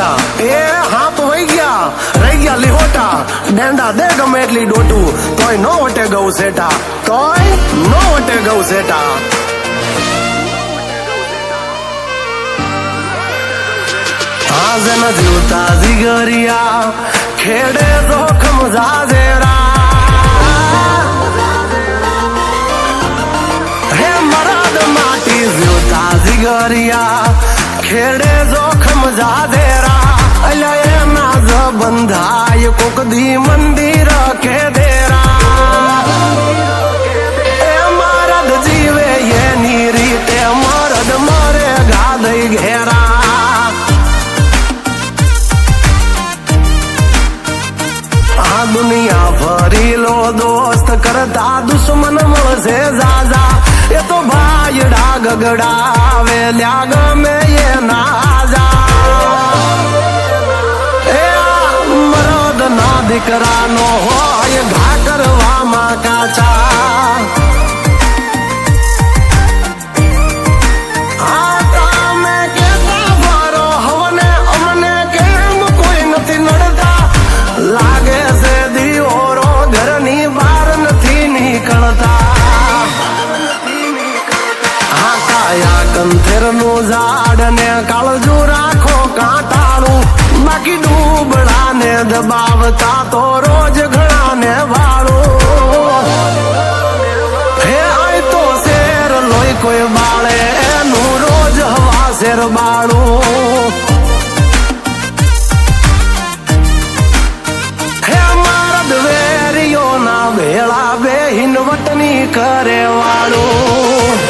ગયા એ હાપ વહી ગયા રહી ગયા લીહોટા ડેંડા દે ગમે એટલી ડોટું તોય નો વટે ગૌ સેટા તોય નો વટે ગૌ સેટા હાજન જીવતા જીગરિયા ખેડે જોખમ જાજેરા હે મરાદ માટી જીવતા જીગરિયા ખેડે જોખમ જાજેરા અલ્યા એના જ બંધાય કોક દી મંદિર ખેદેરા એ મરદ જીવે એની રીતે મરદ મરે ગાદઈ ઘેરા દુનિયા ભરી લો દોસ્ત કરતા દુશ્મન મળશે જાજા એ તો ભાઈડા ગગડાવે લ્યા ગમે એના જા એ મરદ ના દીકરાનો હોય ઘા કરવામાં કાચા લાગે છે દિયોરો ઘરની બહાર નથી નીકળતા હા કાયા કંથેર નું ઝાડ ને કાળજુ રાખો કાંટાળું બાકી ડૂબડા ને દબાવતા તો રોજ ઘણા ને વાળું હે આય તો શેર લોહી કોઈ બાળે એનું રોજ હવા શેર બાળું ભેળા બેહીન વટની કરે વાળું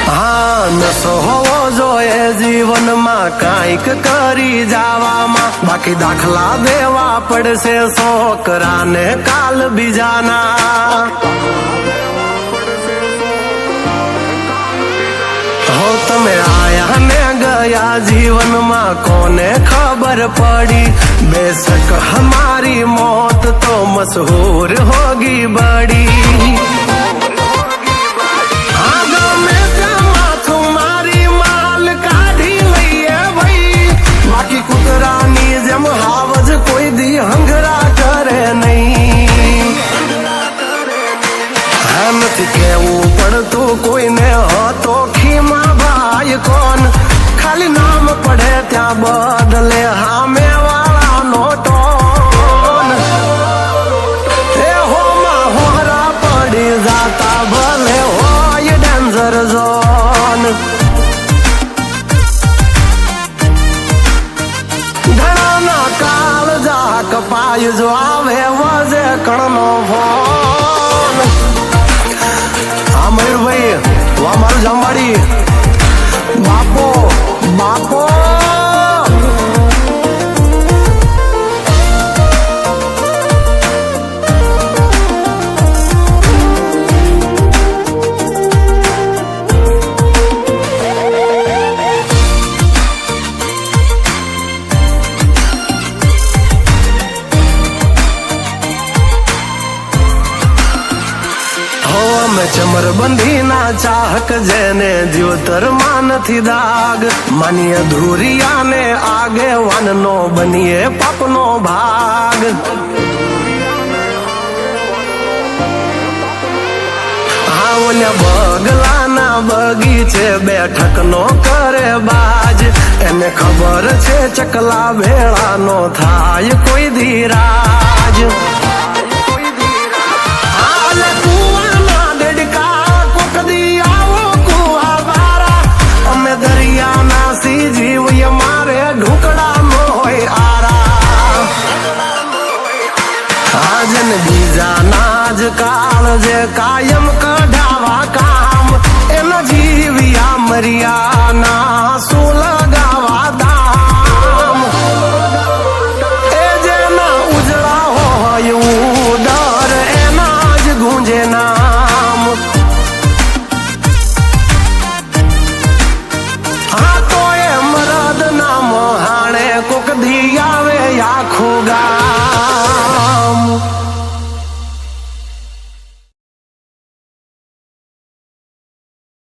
હા નશો હોવો જોઈએ જીવનમાં કાંઈક કરી જાવામાં બાકી દાખલા દેવા પડશે છોકરાને કાલ બીજાના હો તમે આયા ને ગયા જીવનમાં કોને ખબર પડી બેશક હમારી મોત તો મશહૂર હોગી બડી કૂતરાની જેમ હાવજ કોઈ દી હંગરા કરે નહીં હા નથી કેવું પડતું કોઈને હતો ખીમા ભાઈ કોણ ખાલી નામ પડે ત્યાં બદલે હામે વાળાનો ટોન એ હોમાં હોરા પડી જાતા ભલે હોય ડેન્જર ઝોન કપાય જો આવે વજે કણનો ફોન હા મયુરભાઈ વા મારું જમવાડી બાપો બાપો ચમરબંધી ના ચાહક જેને દ્યોતરમાં નથી દાગ માની અધૂરિયાને આગેવાનનો બનીએ પાપનો ભાગ હા ઓલ્યા બગલાના બગીચે બેઠકનો કરે બાજ એને ખબર છે ચકલા ભેળાનો થાય કોઈ ધીરાજ દરિયાના સી જીવ મારે ઢુકડાનો હોય આરા આજન બીજાના જ કાળ જે કાયમ કઢાવા કામ એના જીવ્યા મર્યાના